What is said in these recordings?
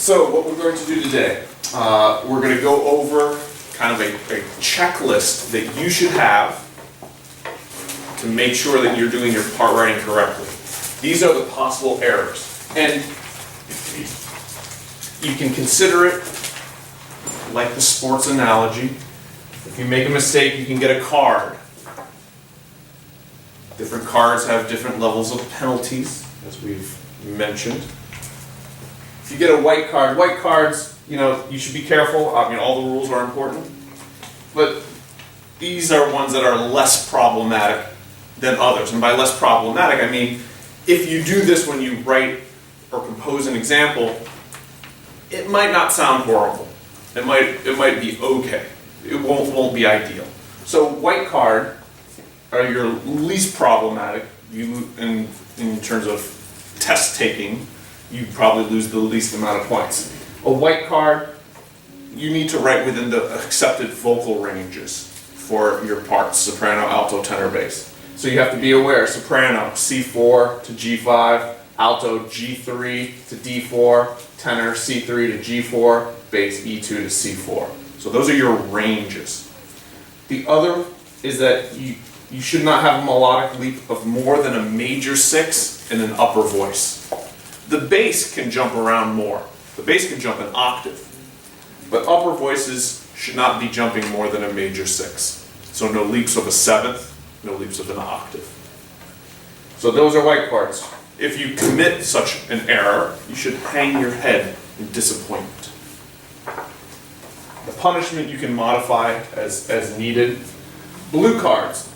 So what we're going to do today, we're going to go over kind of a checklist that you should have to make sure that you're doing your part writing correctly. These are the possible errors. And you can consider it like the sports analogy. If you make a mistake, you can get a card. Different cards have different levels of penalties, as we've mentioned. If you get a white card, white cards, you should be careful. I mean, all the rules are important. But these are ones that are less problematic than others. And by less problematic, I mean, if you do this when you write or compose an example, it might not sound horrible. It might be okay. It won't be ideal. So white card are your least problematic. You in terms of test taking, you probably lose the least amount of points. A white card, you need to write within the accepted vocal ranges for your parts: soprano, alto, tenor, bass. So you have to be aware: soprano C4 to G5, alto G3 to D4, tenor C3 to G4, bass E2 to C4. So those are your ranges. The other is that you should not have a melodic leap of more than a major 6 in an upper voice. The bass can jump around more. The bass can jump an octave. But upper voices should not be jumping more than a major 6. So no leaps of a 7th, no leaps of an octave. So those are white cards. If you commit such an error, you should hang your head in disappointment. The punishment you can modify as needed. Blue cards,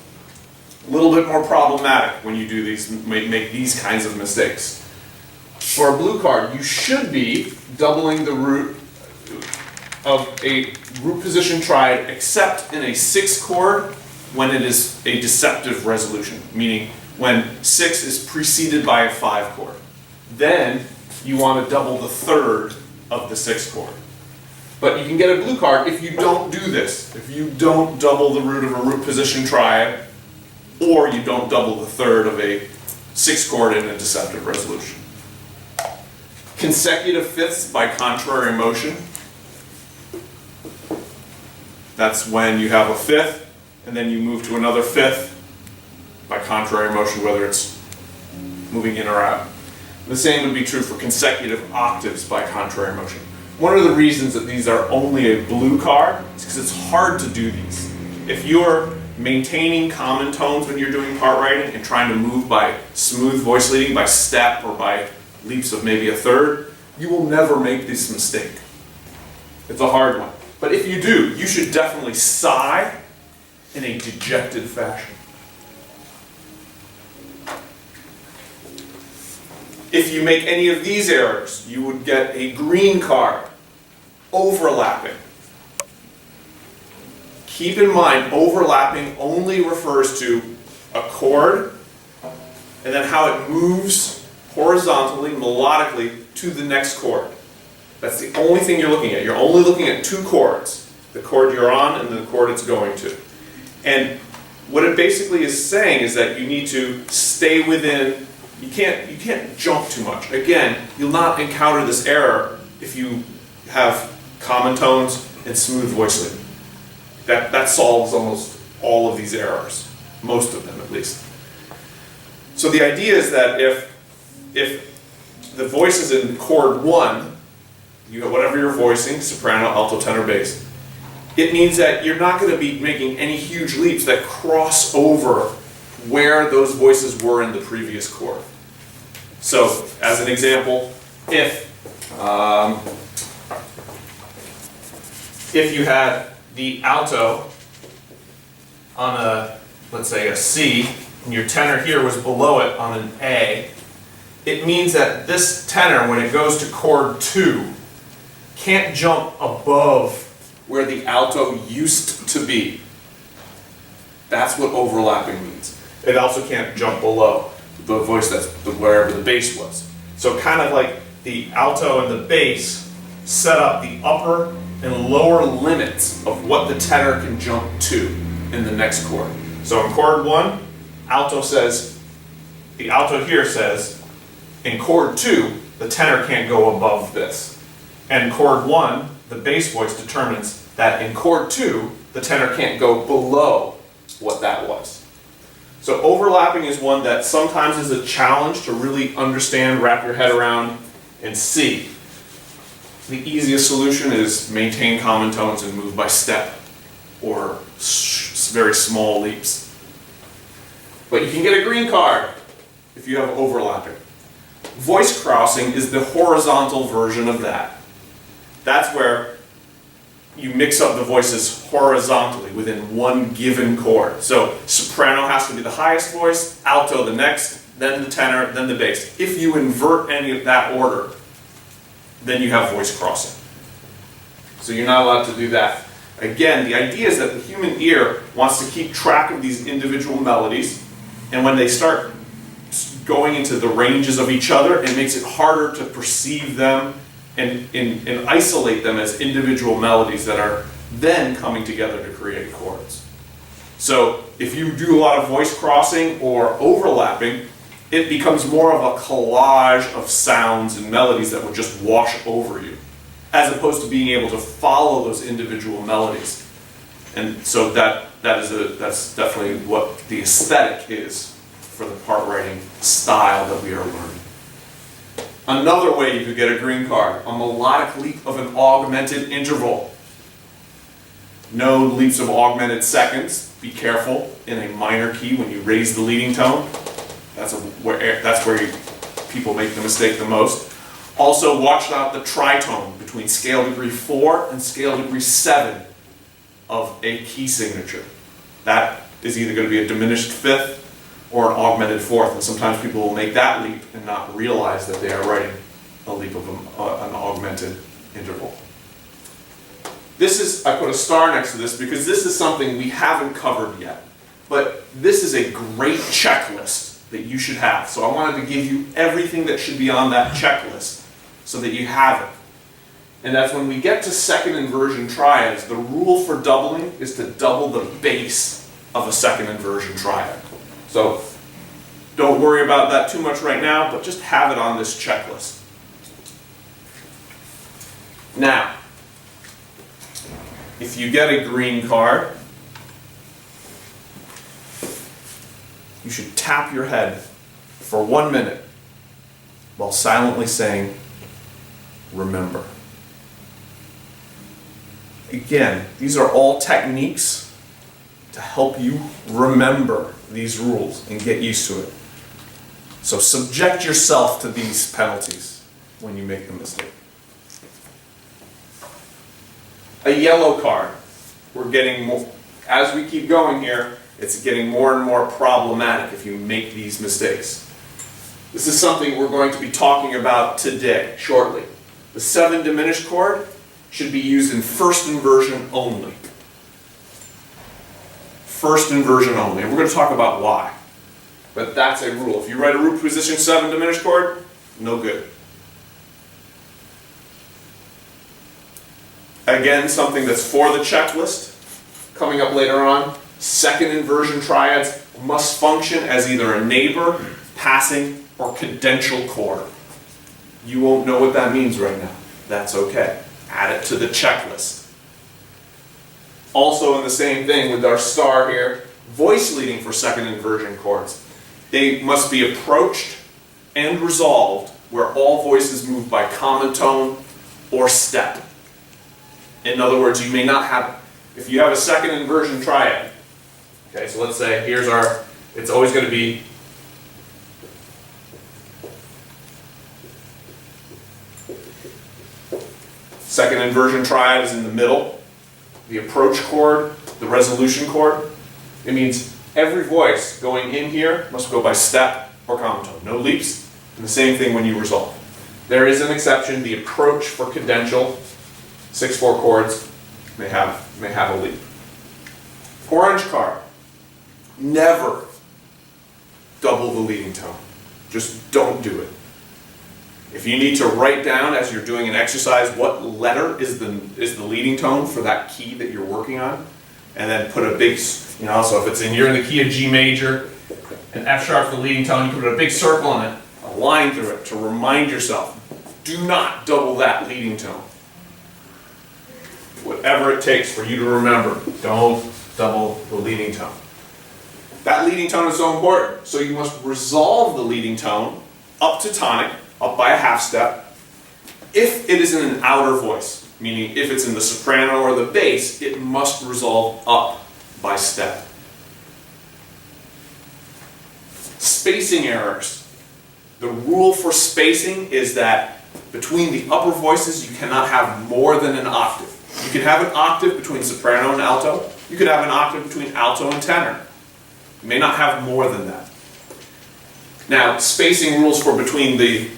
a little bit more problematic when you do these, make these kinds of mistakes. For a blue card, you should be doubling the root of a root position triad, except in a 6 chord when it is a deceptive resolution, meaning when 6 is preceded by a 5 chord. Then you want to double the third of the 6 chord. But you can get a blue card if you don't do this. If you don't double the root of a root position triad, or you don't double the third of a 6 chord in a deceptive resolution. Consecutive fifths by contrary motion. That's when you have a fifth, and then you move to another fifth by contrary motion, whether it's moving in or out. The same would be true for consecutive octaves by contrary motion. One of the reasons that these are only a blue card is because it's hard to do these. If you're maintaining common tones when you're doing part writing and trying to move by smooth voice leading, by step or by leaps of maybe a third, you will never make this mistake. It's a hard one. But if you do, you should definitely sigh in a dejected fashion. If you make any of these errors, you would get a green card. Overlapping. Keep in mind, overlapping only refers to a chord and then how it moves horizontally, melodically, to the next chord. That's the only thing you're looking at. You're only looking at 2 chords. The chord you're on and the chord it's going to. And what it basically is saying is that you need to stay within. You can't jump too much. Again, you'll not encounter this error if you have common tones and smooth voice leading. That solves almost all of these errors, most of them at least. So the idea is that if the voice is in chord 1, you got whatever you're voicing, soprano, alto, tenor, bass, it means that you're not going to be making any huge leaps that cross over where those voices were in the previous chord. So, as an example, if you had the alto on a, let's say, a C, and your tenor here was below it on an A, it means that this tenor, when it goes to chord 2, can't jump above where the alto used to be. That's what overlapping means. It also can't jump below the voice that's wherever the bass was. So kind of like the alto and the bass set up the upper and lower limits of what the tenor can jump to in the next chord. So in chord 1, the alto here says, in chord 2, the tenor can't go above this. And chord 1, the bass voice, determines that in chord 2, the tenor can't go below what that was. So overlapping is one that sometimes is a challenge to really understand, wrap your head around, and see. The easiest solution is maintain common tones and move by step or very small leaps. But you can get a green card if you have overlapping. Voice crossing is the horizontal version of that. That's where you mix up the voices horizontally within one given chord. So soprano has to be the highest voice, alto the next, then the tenor, then the bass. If you invert any of that order, then you have voice crossing. So you're not allowed to do that. Again, the idea is that the human ear wants to keep track of these individual melodies, and when they start going into the ranges of each other, it makes it harder to perceive them and isolate them as individual melodies that are then coming together to create chords. So if you do a lot of voice crossing or overlapping, it becomes more of a collage of sounds and melodies that would just wash over you, as opposed to being able to follow those individual melodies. And so that's definitely what the aesthetic is for the part writing style that we are learning. Another way you could get a green card, a melodic leap of an augmented interval. No leaps of augmented seconds. Be careful in a minor key when you raise the leading tone. That's where people make the mistake the most. Also, watch out the tritone between scale degree 4 and scale degree 7 of a key signature. That is either going to be a diminished fifth or an augmented fourth, and sometimes people will make that leap and not realize that they are writing a leap of an augmented interval. I put a star next to this because this is something we haven't covered yet, but this is a great checklist that you should have. So I wanted to give you everything that should be on that checklist so that you have it. And that's when we get to second inversion triads, the rule for doubling is to double the base of a second inversion triad. So don't worry about that too much right now, but just have it on this checklist. Now, if you get a green card, you should tap your head for 1 minute while silently saying, "Remember." Again, these are all techniques to help you remember these rules and get used to it. So subject yourself to these penalties when you make the mistake. A yellow card. We're getting more, as we keep going here, it's getting more and more problematic if you make these mistakes. This is something we're going to be talking about today, shortly. The 7 diminished chord should be used in first inversion only. First inversion only. And we're going to talk about why. But that's a rule. If you write a root position 7 diminished chord, no good. Again, something that's for the checklist, coming up later on, second inversion triads must function as either a neighbor, passing, or cadential chord. You won't know what that means right now. That's okay. Add it to the checklist. Also in the same thing with our star here, voice leading for second inversion chords. They must be approached and resolved where all voices move by common tone or step. In other words, you may not have, if you have a second inversion triad, okay, so let's say here's our, it's always going to be second inversion triad is in the middle, the approach chord, the resolution chord. It means every voice going in here must go by step or common tone. No leaps, and the same thing when you resolve. There is an exception, the approach for cadential, 6/4 chords may have a leap. Orange card, never double the leading tone. Just don't do it. If you need to write down as you're doing an exercise what letter is the leading tone for that key that you're working on, and then put a big, so if you're in the key of G major, and F sharp's the leading tone, you put a big circle on it, a line through it to remind yourself, do not double that leading tone. whatever it takes for you to remember. Don't double the leading tone. That leading tone is so important, so you must resolve the leading tone up to tonic, up by a half step, if it is in an outer voice, meaning if it's in the soprano or the bass, it must resolve up by step. Spacing errors. The rule for spacing is that between the upper voices you cannot have more than an octave. You can have an octave between soprano and alto. You could have an octave between alto and tenor. You may not have more than that. Now, spacing rules for between the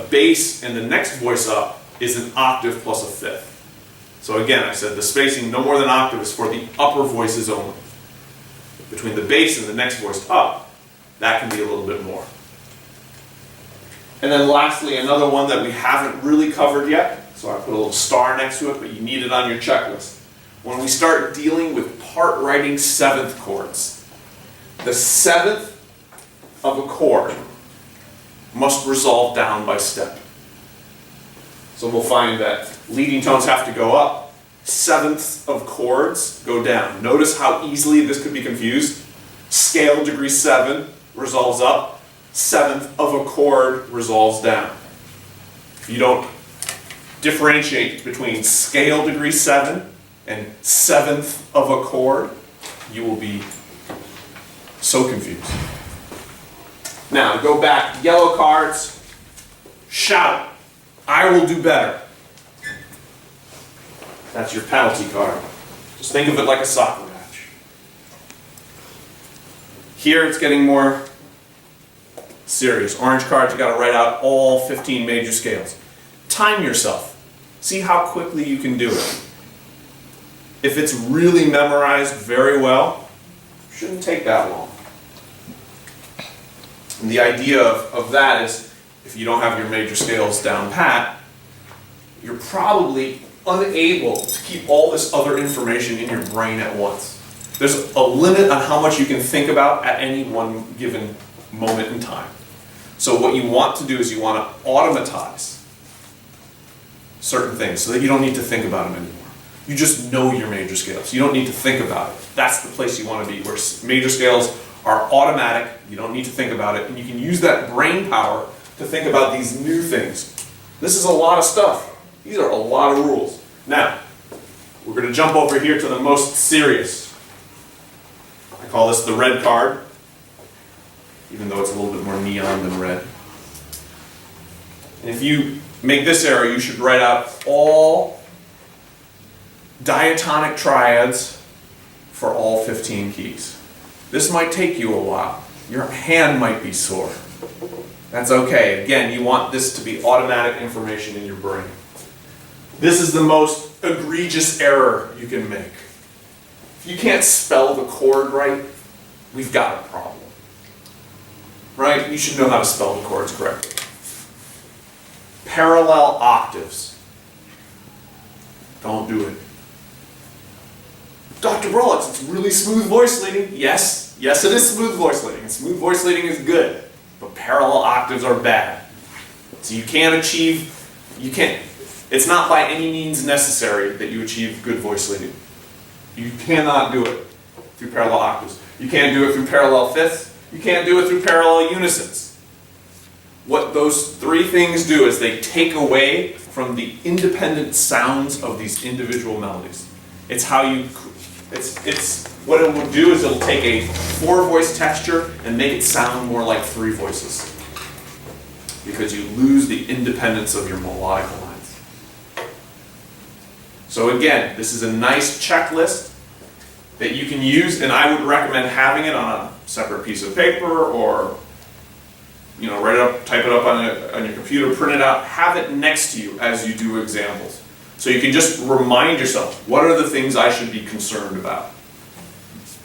bass and the next voice up is an octave plus a fifth. So again, I said the spacing no more than an octave is for the upper voices only. Between the bass and the next voice up, that can be a little bit more. And then lastly, another one that we haven't really covered yet, so I put a little star next to it, but you need it on your checklist. When we start dealing with part writing seventh chords, the seventh of a chord must resolve down by step. So we'll find that leading tones have to go up, sevenths of chords go down. Notice how easily this could be confused. Scale degree 7 resolves up, seventh of a chord resolves down. If you don't differentiate between scale degree 7 and seventh of a chord, you will be so confused. Now, go back, yellow cards, shout, I will do better. That's your penalty card. Just think of it like a soccer match. Here it's getting more serious. Orange cards, you got to write out all 15 major scales. Time yourself. See how quickly you can do it. If it's really memorized very well, it shouldn't take that long. And the idea of that is, if you don't have your major scales down pat, you're probably unable to keep all this other information in your brain at once. There's a limit on how much you can think about at any one given moment in time. So what you want to do is you want to automatize certain things so that you don't need to think about them anymore. You just know your major scales. You don't need to think about it. That's the place you want to be, where major scales are automatic. You don't need to think about it, and you can use that brain power to think about these new things. This is a lot of stuff. These are a lot of rules. Now, we're going to jump over here to the most serious. I call this the red card, even though it's a little bit more neon than red. And if you make this error, you should write out all diatonic triads for all 15 keys. This might take you a while. Your hand might be sore. That's okay. Again, you want this to be automatic information in your brain. This is the most egregious error you can make. If you can't spell the chord right, we've got a problem. Right? You should know how to spell the chords correctly. Parallel octaves. Don't do it. Dr. Brellochs, it's really smooth voice leading. Yes, it is smooth voice leading. Smooth voice leading is good, but parallel octaves are bad. So it's not by any means necessary that you achieve good voice leading. You cannot do it through parallel octaves. You can't do it through parallel fifths. You can't do it through parallel unisons. What those three things do is they take away from the independent sounds of these individual melodies. It's what it will do is it'll take a 4-voice texture and make it sound more like 3 voices, because you lose the independence of your melodic lines. So again, this is a nice checklist that you can use, and I would recommend having it on a separate piece of paper, or write it up, type it up on your computer, print it out, have it next to you as you do examples. So you can just remind yourself, what are the things I should be concerned about?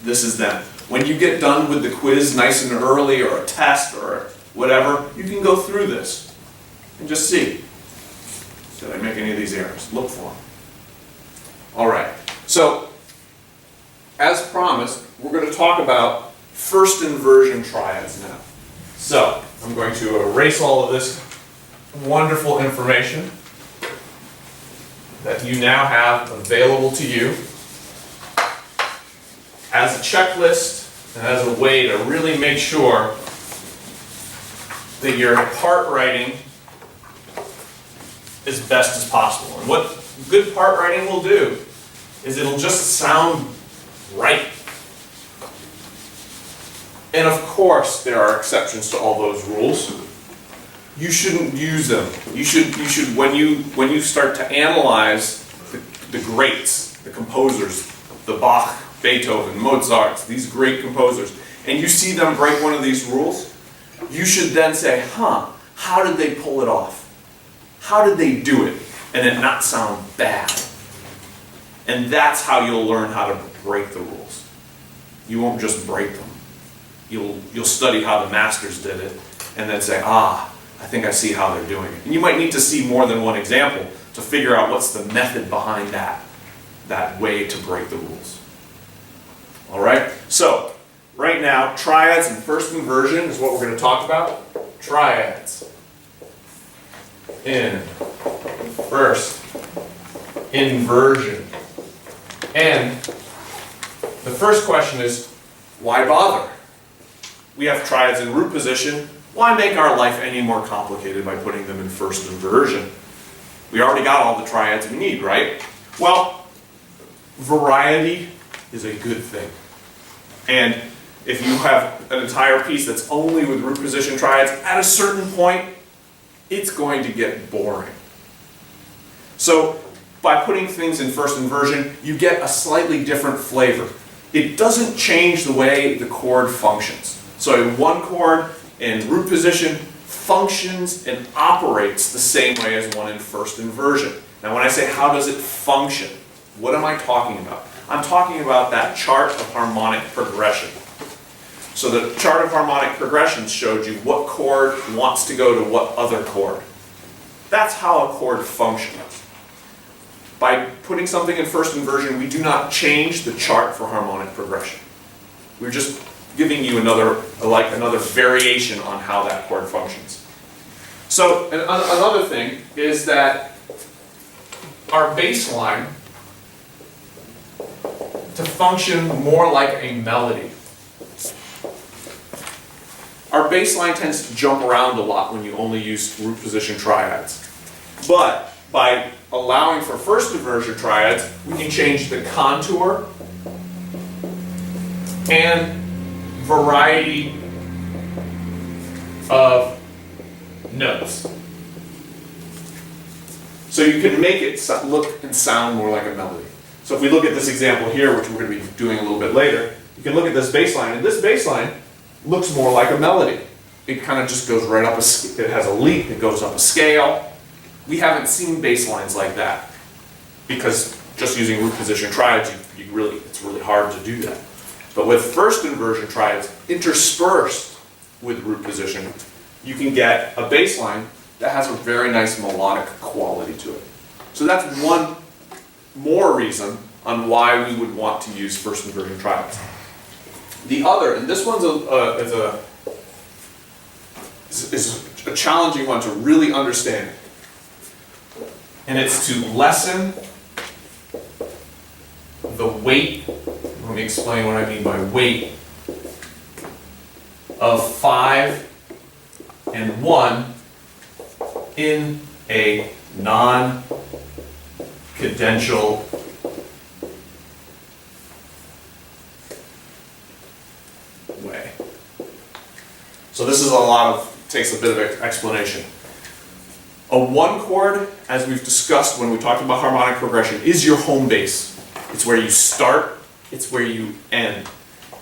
This is them. When you get done with the quiz nice and early, or a test, or whatever, you can go through this and just see, did I make any of these errors? Look for them. All right. So, as promised, we're going to talk about first inversion triads now. So, I'm going to erase all of this wonderful information. that you now have available to you as a checklist and as a way to really make sure that your part writing as best as possible. And what good part writing will do is it'll just sound right. And of course, there are exceptions to all those rules. You shouldn't use them. You should when you start to analyze the greats, the composers, the Bach, Beethoven, Mozart, these great composers, and you see them break one of these rules, you should then say, how did they pull it off? How did they do it and it not sound bad? And that's how you'll learn how to break the rules. You won't just break them. You'll study how the masters did it and then say, I think I see how they're doing it. And you might need to see more than one example to figure out what's the method behind that way to break the rules. All right? So, right now, triads and first inversion is what we're going to talk about. Triads. In. First. Inversion. And the first question is, why bother? We have triads in root position. Why make our life any more complicated by putting them in first inversion? We already got all the triads we need, right? Well, variety is a good thing. And if you have an entire piece that's only with root position triads, at a certain point, it's going to get boring. So, by putting things in first inversion, you get a slightly different flavor. It doesn't change the way the chord functions. So one chord in root position functions and operates the same way as one in first inversion. Now when I say how does it function, what am I talking about? I'm talking about that chart of harmonic progression. So the chart of harmonic progression showed you what chord wants to go to what other chord. That's how a chord functions. By putting something in first inversion, we do not change the chart for harmonic progression. We're just giving you another variation on how that chord functions. So another thing is that our bass line, to function more like a melody. Our bass line tends to jump around a lot when you only use root position triads. But by allowing for first inversion triads, we can change the contour and variety of notes. So you can make it look and sound more like a melody. So if we look at this example here, which we're going to be doing a little bit later, you can look at this bass line, and this bass line looks more like a melody. It kind of just goes right up, it has a leap, it goes up a scale. We haven't seen bass lines like that because just using root position triads, it's really hard to do that. But with first inversion triads interspersed with root position, you can get a bass line that has a very nice melodic quality to it. So that's one more reason on why we would want to use first inversion triads. The other, and this one's is a challenging one to really understand, and it's to lessen the weight. Let me explain what I mean by weight of 5 and 1 in a non-cadential way. So this is takes a bit of explanation. A 1 chord, as we've discussed when we talked about harmonic progression, is your home base. It's where you start, it's where you end.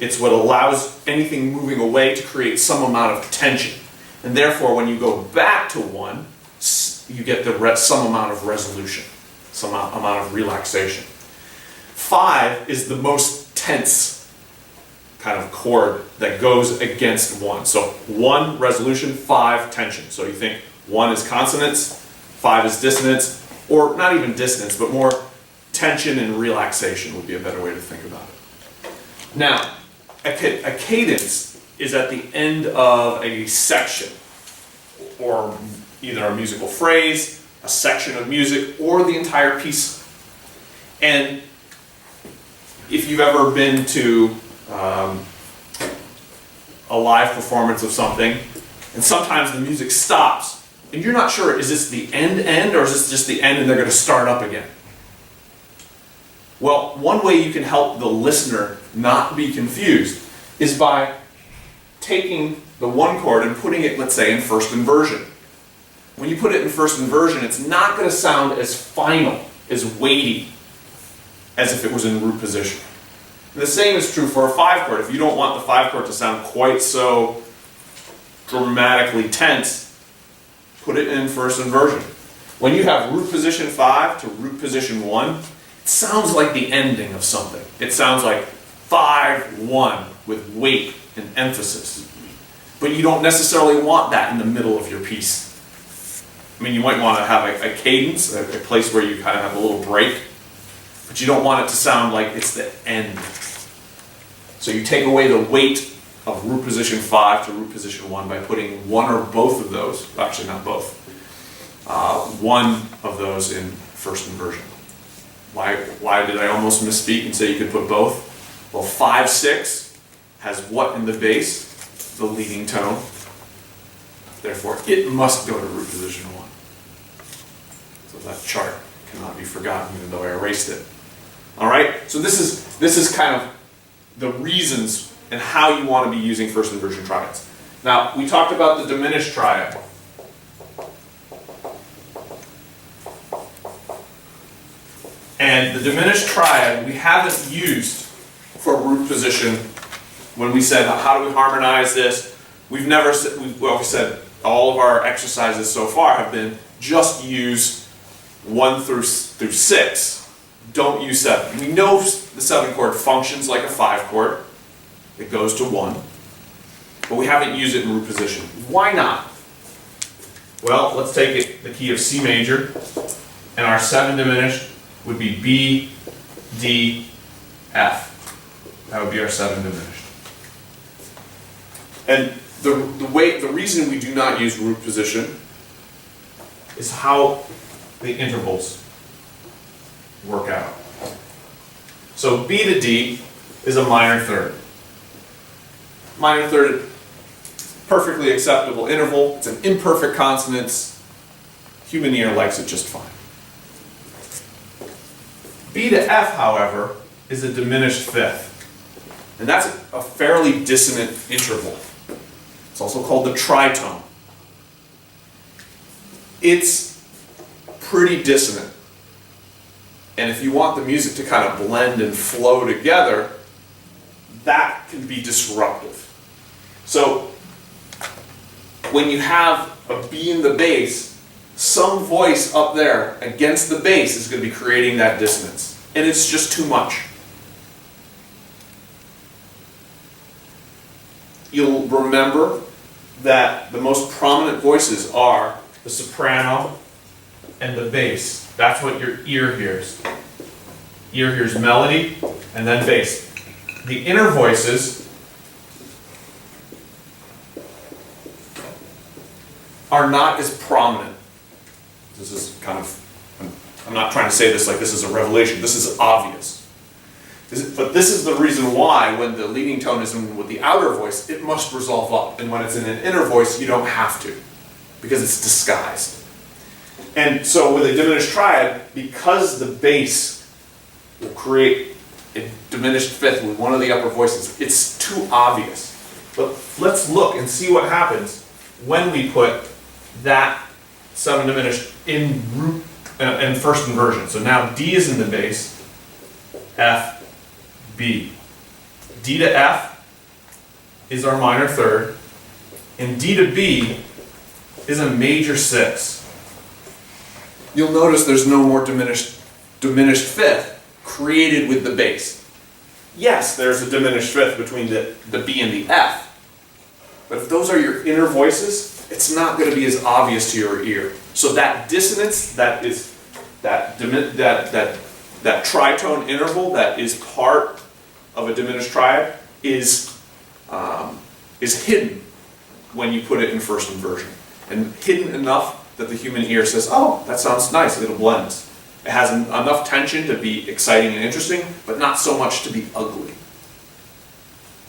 It's what allows anything moving away to create some amount of tension. And therefore, when you go back to 1, you get some amount of resolution, some amount of relaxation. 5 is the most tense kind of chord that goes against 1. So 1 resolution, 5 tension. So you think 1 is consonance, 5 is dissonance, or not even dissonance, but more tension and relaxation would be a better way to think about it. Now, a cadence is at the end of a section, or either a musical phrase, a section of music, or the entire piece. And if you've ever been to a live performance of something, and sometimes the music stops, and you're not sure, is this the end, or is this just the end and they're going to start up again? Well, one way you can help the listener not be confused is by taking the one chord and putting it, let's say, in first inversion. When you put it in first inversion, it's not going to sound as final, as weighty, as if it was in root position. And the same is true for a 5 chord. If you don't want the 5 chord to sound quite so dramatically tense, put it in first inversion. When you have root position 5 to root position 1, it sounds like the ending of something. It sounds like 5-1 with weight and emphasis. But you don't necessarily want that in the middle of your piece. I mean, you might want to have a cadence, a place where you kind of have a little break, but you don't want it to sound like it's the end. So you take away the weight of root position 5 to root position 1 by putting one or both of those, actually not both, one of those in first inversion. Why did I almost misspeak and say you could put both? Well, 5-6 has what in the bass? The leading tone. Therefore, it must go to root position 1. So that chart cannot be forgotten, even though I erased it. All right. So this is kind of the reasons and how you want to be using first inversion triads. Now, we talked about the diminished triad. And the diminished triad we haven't used for root position. When we said, how do we harmonize this? We've never said, we said all of our exercises so far have been just use 1 through 6. Don't use 7. We know the 7 chord functions like a 5 chord. It goes to 1. But we haven't used it in root position. Why not? Well, let's take it the key of C major, and our 7 diminished would be B, D, F. That would be our 7 diminished. And the reason we do not use root position is how the intervals work out. So B to D is a minor third. Minor third, perfectly acceptable interval. It's an imperfect consonance. Human ear likes it just fine. B to F, however, is a diminished fifth. And that's a fairly dissonant interval. It's also called the tritone. It's pretty dissonant. And if you want the music to kind of blend and flow together, that can be disruptive. So when you have a B in the bass, some voice up there against the bass is going to be creating that dissonance. And it's just too much. You'll remember that the most prominent voices are the soprano and the bass. That's what your ear hears. Ear hears melody and then bass. The inner voices are not as prominent. This is kind of, I'm not trying to say this like this is a revelation. This is obvious. But this is the reason why when the leading tone is in with the outer voice, it must resolve up. And when it's in an inner voice, you don't have to, because it's disguised. And so with a diminished triad, because the bass will create a diminished fifth with one of the upper voices, it's too obvious. But let's look and see what happens when we put that 7 diminished in first inversion. So now D is in the bass, F, B. D to F is our minor third, and D to B is a major 6. You'll notice there's no more diminished fifth created with the bass. Yes, there's a diminished fifth between the B and the F, but if those are your inner voices, it's not going to be as obvious to your ear. So that dissonance, that tritone interval that is part of a diminished triad is hidden when you put it in first inversion, and hidden enough that the human ear says, oh, that sounds nice, it'll blend. It has enough tension to be exciting and interesting, but not so much to be ugly.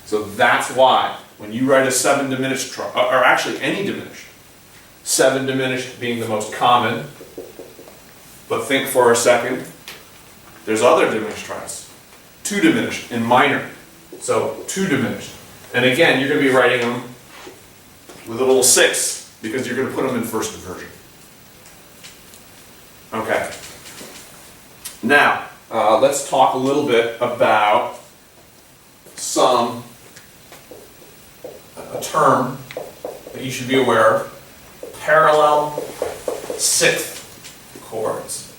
So that's why when you write a 7 diminished, or actually any diminished, 7 diminished being the most common, but think for a second, there's other diminished triads. 2 diminished in minor, so 2 diminished. And again, you're going to be writing them with a little 6 because you're going to put them in first inversion. Okay. Now, let's talk a little bit about a term that you should be aware of: parallel sixth chords.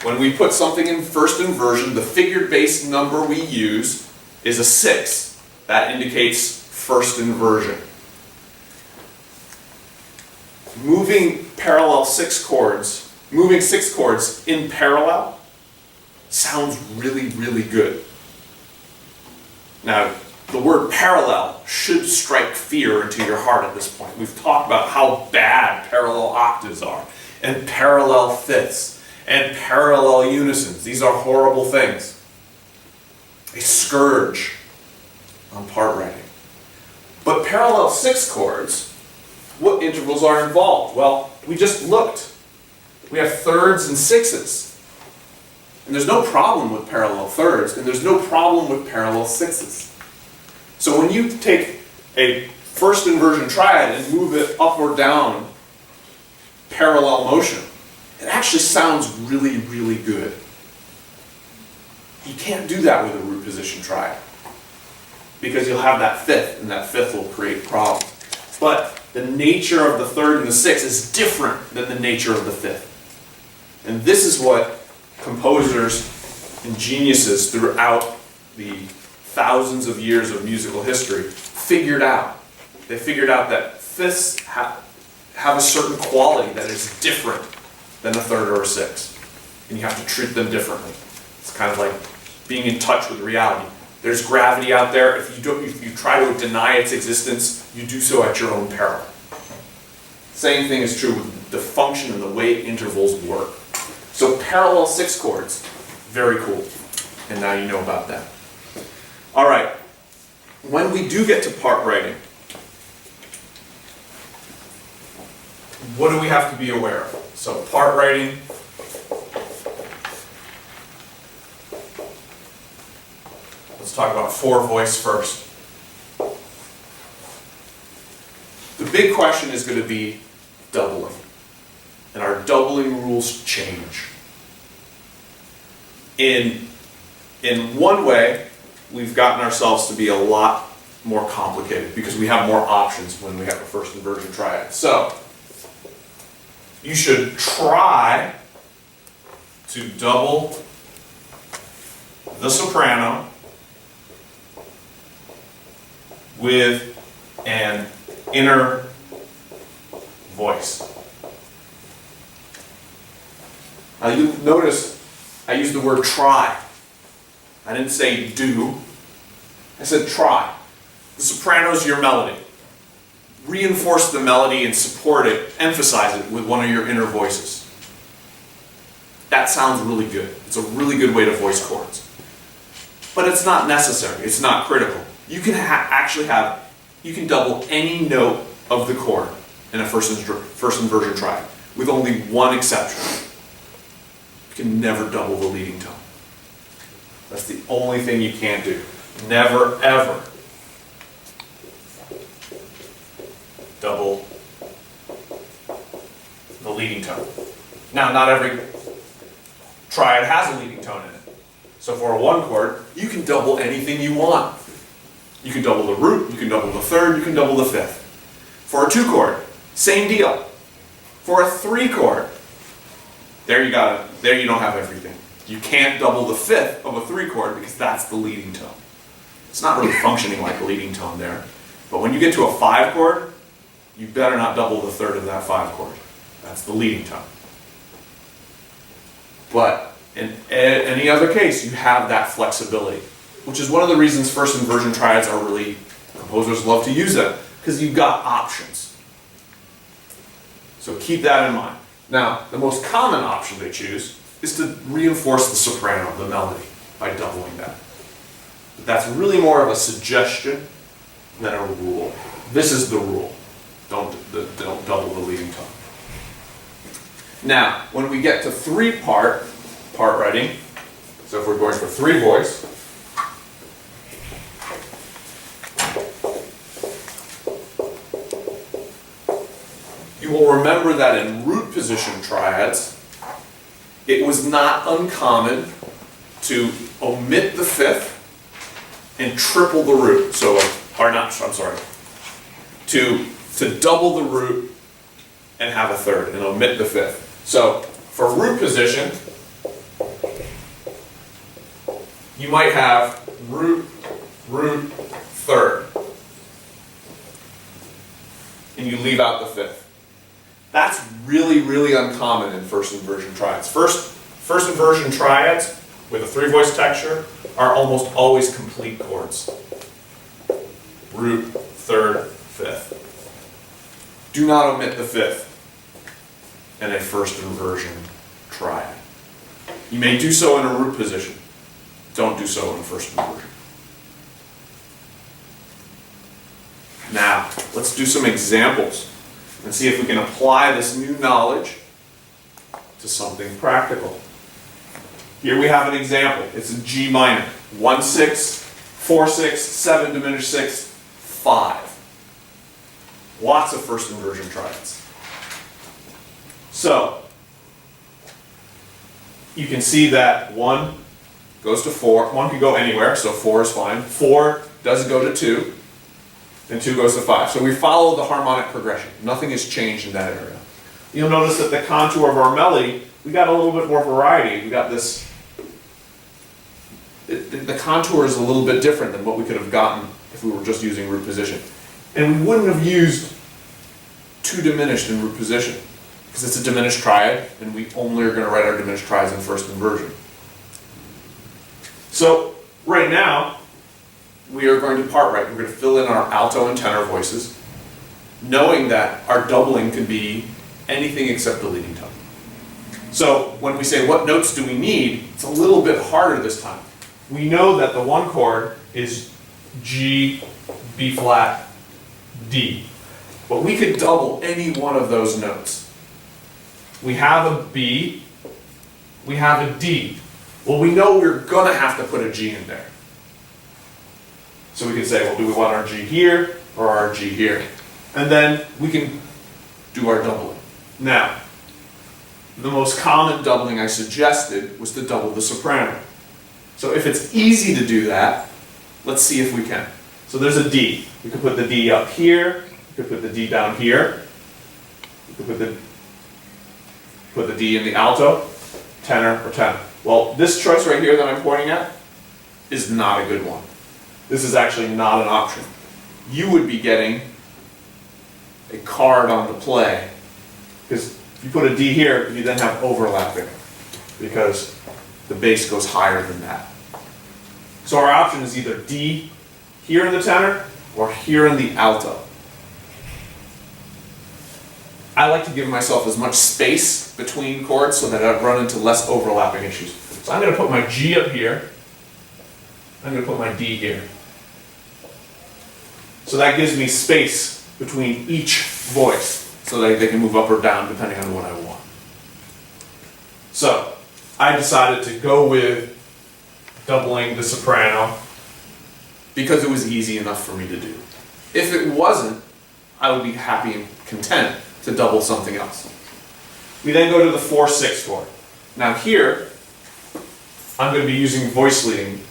When we put something in first inversion, the figured bass number we use is a 6. That indicates first inversion. Moving 6 chords in parallel sounds really, really good. Now, the word parallel should strike fear into your heart at this point. We've talked about how bad parallel octaves are, and parallel fifths, and parallel unisons. These are horrible things. A scourge on part writing. But parallel 6 chords, what intervals are involved? Well, we just looked. We have thirds and sixths. And there's no problem with parallel thirds, and there's no problem with parallel sixths. So when you take a first inversion triad and move it up or down parallel motion, it actually sounds really, really good. You can't do that with a root position triad, because you'll have that fifth, and that fifth will create problems. But the nature of the third and the sixth is different than the nature of the fifth. And this is what composers and geniuses throughout the thousands of years of musical history figured out. They figured out that fifths have a certain quality that is different than a third or a sixth. And you have to treat them differently. It's kind of like being in touch with reality. There's gravity out there. If you try to deny its existence, you do so at your own peril. Same thing is true with the function and the way intervals work. So parallel 6 chords, very cool. And now you know about that. All right, when we do get to part writing, what do we have to be aware of? So part writing, let's talk about 4 voice first. The big question is going to be doubling. And our doubling rules change. In one way, we've gotten ourselves to be a lot more complicated because we have more options when we have a first inversion triad. So, you should try to double the soprano with an inner voice. Now you notice I used the word try. I didn't say do. I said try. The soprano is your melody. Reinforce the melody and support it, emphasize it with one of your inner voices. That sounds really good. It's a really good way to voice chords. But it's not necessary. It's not critical. You can you can double any note of the chord in a first inversion triad, with only one exception. You can never double the leading tone. That's the only thing you can't do. Never, ever double the leading tone. Now, not every triad has a leading tone in it. So for a 1 chord, you can double anything you want. You can double the root, you can double the third, you can double the fifth. For a 2 chord, same deal. For a 3 chord, there you don't have everything. You can't double the fifth of a 3 chord because that's the leading tone. It's not really functioning like a leading tone there. But when you get to a 5 chord, you better not double the third of that 5 chord. That's the leading tone. But in any other case, you have that flexibility, which is one of the reasons first inversion triads composers love to use them, because you've got options. So keep that in mind. Now, the most common option they choose is to reinforce the soprano, the melody, by doubling that. But that's really more of a suggestion than a rule. This is the rule. Don't double the leading tone. Now, when we get to part writing, so if we're going for 3 voice, you will remember that in root position triads, it was not uncommon to omit the 5th and triple the root. So, or not, I'm sorry, to double the root and have a 3rd and omit the 5th. So, for root position, you might have root, 3rd, and you leave out the 5th. That's really, really uncommon in first inversion triads. First inversion triads with a 3-voice texture are almost always complete chords. Root, 3rd, 5th. Do not omit the 5th in a first inversion triad. You may do so in a root position. Don't do so in first inversion. Now, let's do some examples and see if we can apply this new knowledge to something practical. Here we have an example. It's in G minor. 1-6, 4-6, 7 diminished 6, 5. Lots of first inversion triads. So, you can see that 1 goes to 4. 1 could go anywhere, so 4 is fine. 4 doesn't go to 2, and 2 goes to 5. So we follow the harmonic progression. Nothing has changed in that area. You'll notice that the contour of our melody, we got a little bit more variety. We got this, the contour is a little bit different than what we could have gotten if we were just using root position. And we wouldn't have used 2 diminished in root position, because it's a diminished triad, and we only are going to write our diminished triads in first inversion. So, right now, we are going to part write. We're going to fill in our alto and tenor voices, knowing that our doubling can be anything except the leading tone. So, when we say what notes do we need, it's a little bit harder this time. We know that the 1 chord is G, B flat, D. But we could double any one of those notes. We have a B, we have a D. Well, we know we're going to have to put a G in there. So we could say, well, do we want our G here or our G here? And then we can do our doubling. Now, the most common doubling I suggested was to double the soprano. So if it's easy to do that, let's see if we can. So there's a D. We could put the D up here. We could put the D down here. We could put the D in the alto, tenor, or tenor. Well, this choice right here that I'm pointing at is not a good one. This is actually not an option. You would be getting a card on the play, because if you put a D here, you then have overlapping, because the bass goes higher than that. So our option is either D here in the tenor or here in the alto. I like to give myself as much space between chords so that I run into less overlapping issues. So I'm going to put my G up here. I'm going to put my D here. So that gives me space between each voice so that they can move up or down depending on what I want. So I decided to go with doubling the soprano because it was easy enough for me to do. If it wasn't, I would be happy and content to double something else. We then go to the 4-6 chord. Now here, I'm going to be using voice leading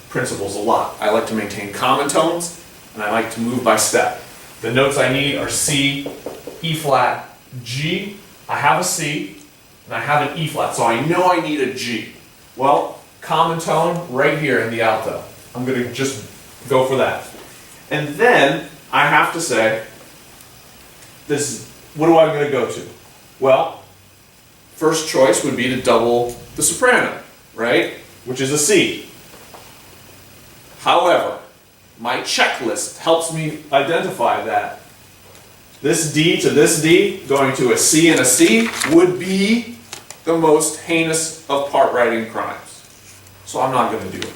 principles a lot. I like to maintain common tones, and I like to move by step. The notes I need are C, E flat, G. I have a C, and I have an E flat, so I know I need a G. Well, common tone right here in the alto. I'm going to just go for that. And then I have to say, what am I going to go to? Well, first choice would be to double the soprano, right? Which is a C. However, my checklist helps me identify that This D to this D, going to a C and a C, would be the most heinous of part writing crimes. So I'm not going to do it.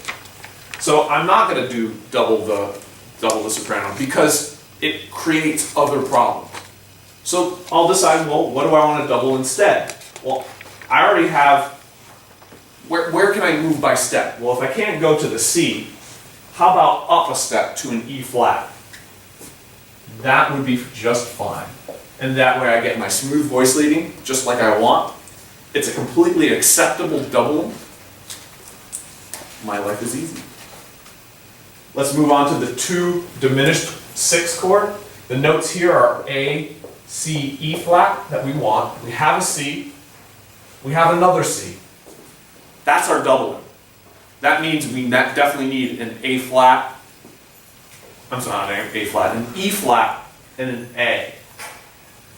So I'm not going to do double the soprano because it creates other problems. So I'll decide, well, what do I want to double instead? Well, I already have, where can I move by step? Well, if I can't go to the C, how about up a step to an E flat? That would be just fine. And that way I get my smooth voice leading, just like I want. It's a completely acceptable doubling. My life is easy. Let's move on to the 2 diminished 6 chord. The notes here are A, C, E flat that we want. We have a C. We have another C. That's our doubling. That means we definitely need an A flat. I'm sorry, not an A flat, an E flat and an A.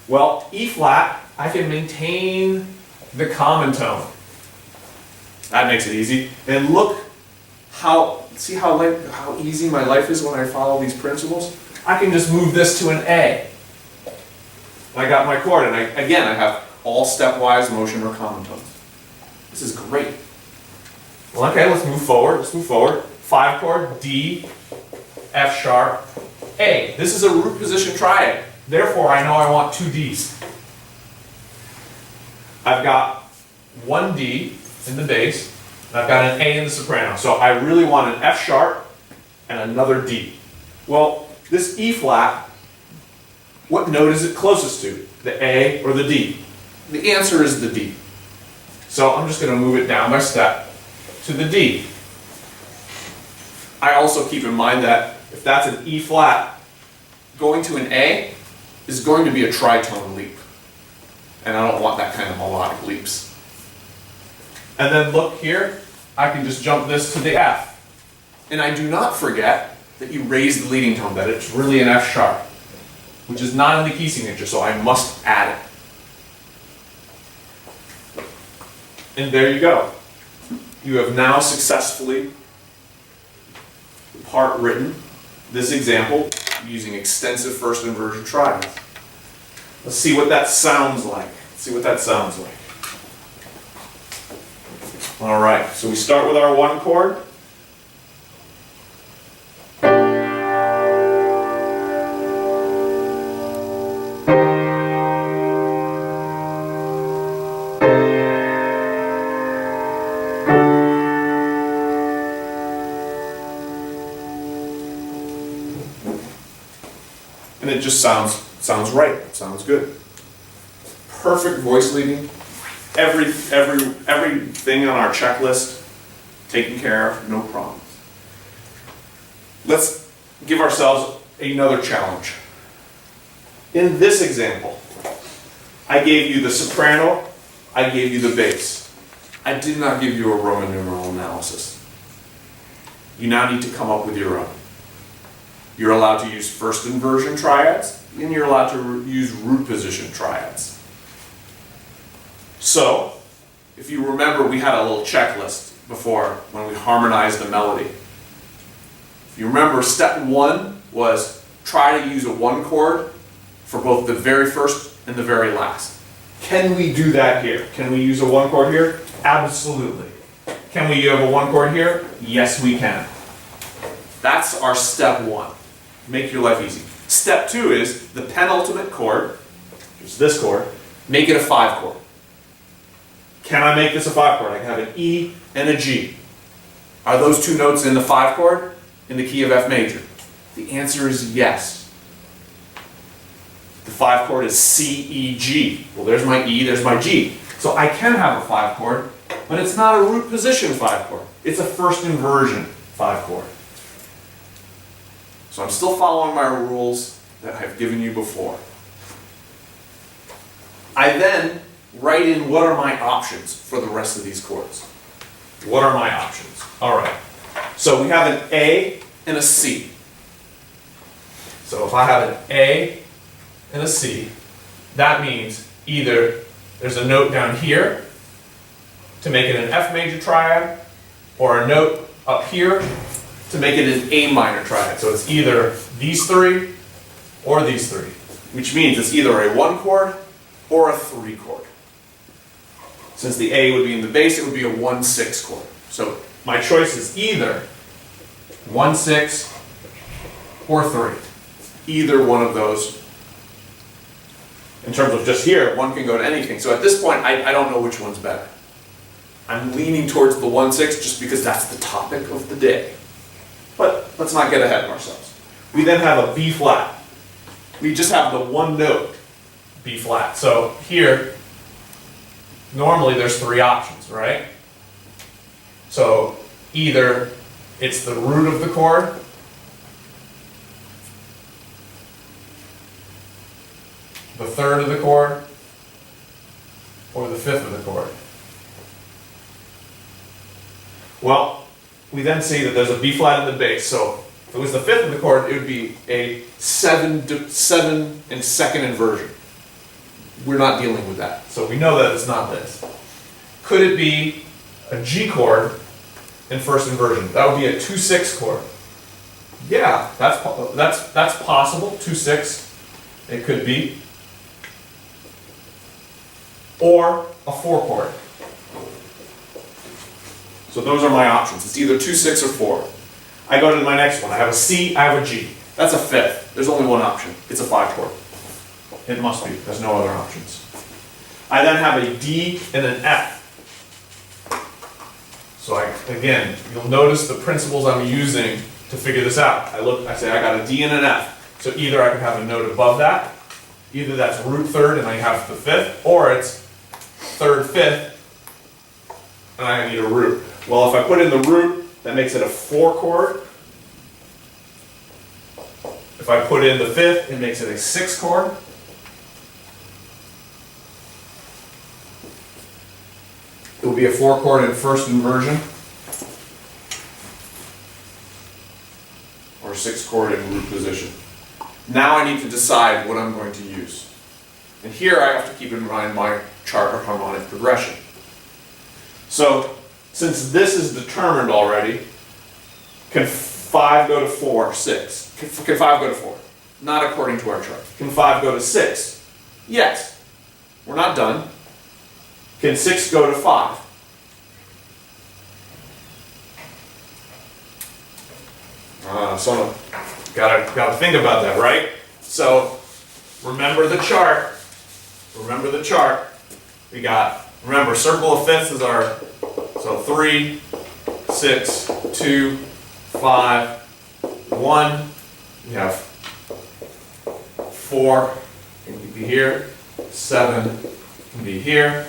Well, E flat, I can maintain the common tone. That makes it easy. And look see how easy my life is when I follow these principles? I can just move this to an A. I got my chord, and again, I have all stepwise motion or common tones. This is great. Well, okay, let's move forward. 5 chord, D, F sharp, A. This is a root position triad. Therefore, I know I want 2 Ds. I've got 1 D in the bass, and I've got an A in the soprano. So I really want an F sharp and another D. Well, this E flat, what note is it closest to? The A or the D? The answer is the D. So I'm just going to move it down by step to the D. I also keep in mind that if that's an E flat, going to an A is going to be a tritone leap. And I don't want that kind of melodic leaps. And then look here, I can just jump this to the F. And I do not forget that you raise the leading tone, that it's really an F sharp, which is not in the key signature, so I must add it. And there you go. You have now successfully part written this example using extensive first inversion triads. Let's see what that sounds like. All right, so we start with our 1 chord. And it just sounds right. It sounds good. Perfect voice leading. Everything on our checklist taken care of, no problems. Let's give ourselves another challenge. In this example, I gave you the soprano, I gave you the bass. I did not give you a Roman numeral analysis. You now need to come up with your own. You're allowed to use first inversion triads, and you're allowed to use root position triads. So, if you remember, we had a little checklist before when we harmonized the melody. If you remember, step 1 was try to use a 1 chord for both the very first and the very last. Can we do that here? Can we use a 1 chord here? Absolutely. Can we have a 1 chord here? Yes, we can. That's our step 1. Make your life easy. Step 2 is the penultimate chord, which is this chord, make it a 5 chord. Can I make this a 5 chord? I can have an E and a G. Are those 2 notes in the 5 chord in the key of F major? The answer is yes. The 5 chord is C, E, G. Well, there's my E, there's my G. So I can have a 5 chord, but it's not a root position 5 chord. It's a first inversion 5 chord. So I'm still following my rules that I've given you before. I then write in what are my options for the rest of these chords. What are my options? All right. So we have an A and a C. So if I have an A and a C, that means either there's a note down here to make it an F major triad, or a note up here to make it an A minor triad. So it's either these 3 or these 3. which means it's either a 1 chord or a 3 chord. Since the A would be in the bass, it would be a 1/6 chord. So my choice is either 1/6 or 3. Either one of those. In terms of just here, one can go to anything. So at this point, I don't know which one's better. I'm leaning towards the 1/6 just because that's the topic of the day. But let's not get ahead of ourselves. We then have a B flat. We just have the one note B flat. So here, normally there's 3 options, right? So either it's the root of the chord, the 3rd of the chord, or the 5th of the chord. Well, we then see that there's a B flat in the bass. So if it was the 5th of the chord, it would be a 7 and 2nd inversion. We're not dealing with that. So we know that it's not this. Could it be a G chord in first inversion? That would be a 2/6 chord. Yeah, that's possible. 2/6, it could be. Or a 4 chord. So those are my options. It's either 2/6 or 4. I go to my next one. I have a C, I have a G. That's a 5th. There's only one option. It's a 5 chord. It must be. There's no other options. I then have a D and an F. So again, you'll notice the principles I'm using to figure this out. I say I got a D and an F. So either I could have a note above that, either that's root 3rd and I have the 5th, or it's 3rd, 5th, and I need a root. Well, if I put in the root, that makes it a 4 chord. If I put in the 5th, it makes it a 6 chord. It will be a 4 chord in first inversion, or 6 chord in root position. Now I need to decide what I'm going to use. And here I have to keep in mind my chart of harmonic progression. So, since this is determined already, can 5 go to 4, 6? Can 5 go to 4? Not according to our chart. Can 5 go to 6? Yes. We're not done. Can 6 go to 5? So gotta think about that, right? So remember the chart. Remember the chart. We got, remember, circle of fifths is our, so 3, 6, 2, 5, 1. We have 4 can be here, 7 can be here.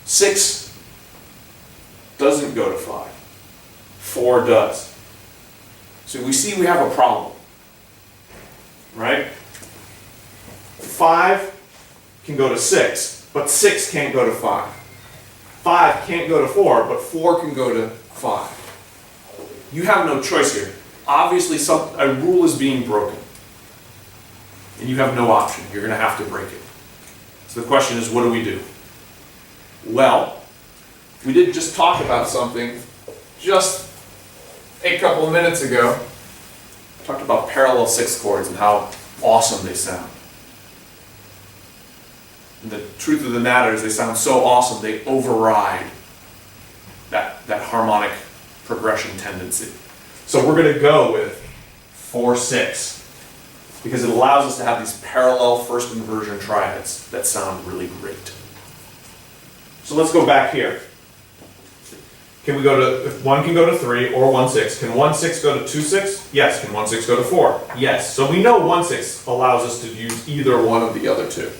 6 doesn't go to 5. 4 does. So we see we have a problem, right? 5 can go to 6, but 6 can't go to 5. 5 can't go to 4, but 4 can go to 5. You have no choice here. Obviously, a rule is being broken. And you have no option. You're going to have to break it. So the question is, what do we do? Well, we did just talk about something just a couple of minutes ago. We talked about parallel 6 chords and how awesome they sound. And the truth of the matter is they sound so awesome they override that harmonic progression tendency. So we're going to go with 4/6 because it allows us to have these parallel first inversion triads that sound really great. So let's go back here. Can we go to, if 1 can go to 3 or 1/6, can 1/6 go to 2/6? Yes. Can 1/6 go to 4? Yes. So we know 1/6 allows us to use either one of the other two.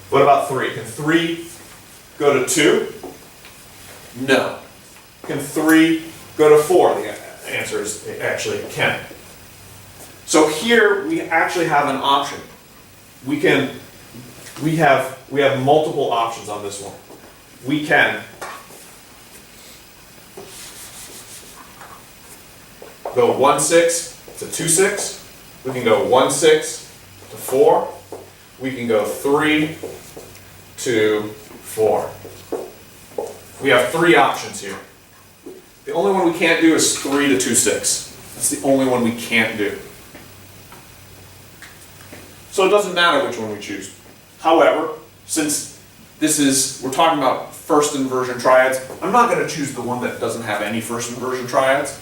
What about 3? Can 3 go to 2? No. Can 3 go to 4? The answer is actually it can. So here we actually have an option. We have multiple options on this one. We can go 1/6 to 2/6. We can go 1/6 to 4. We can go 3 to 4. We have 3 options here. The only one we can't do is 3 to 2/6. That's the only one we can't do. So it doesn't matter which one we choose. However, since we're talking about first inversion triads, I'm not going to choose the one that doesn't have any first inversion triads.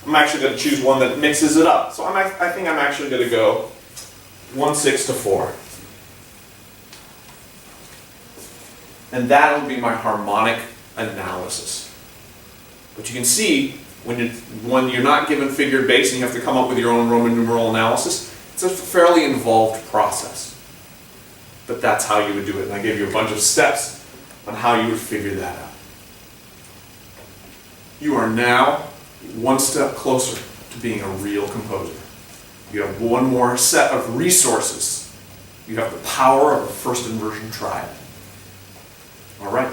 I'm actually going to choose one that mixes it up. So I think I'm actually going to go 1/6 to 4. And that'll be my harmonic analysis. But you can see, when you're not given figured bass and you have to come up with your own Roman numeral analysis, it's a fairly involved process. But that's how you would do it. And I gave you a bunch of steps on how you would figure that out. You are now one step closer to being a real composer. You have one more set of resources. You have the power of the first inversion triad. All right.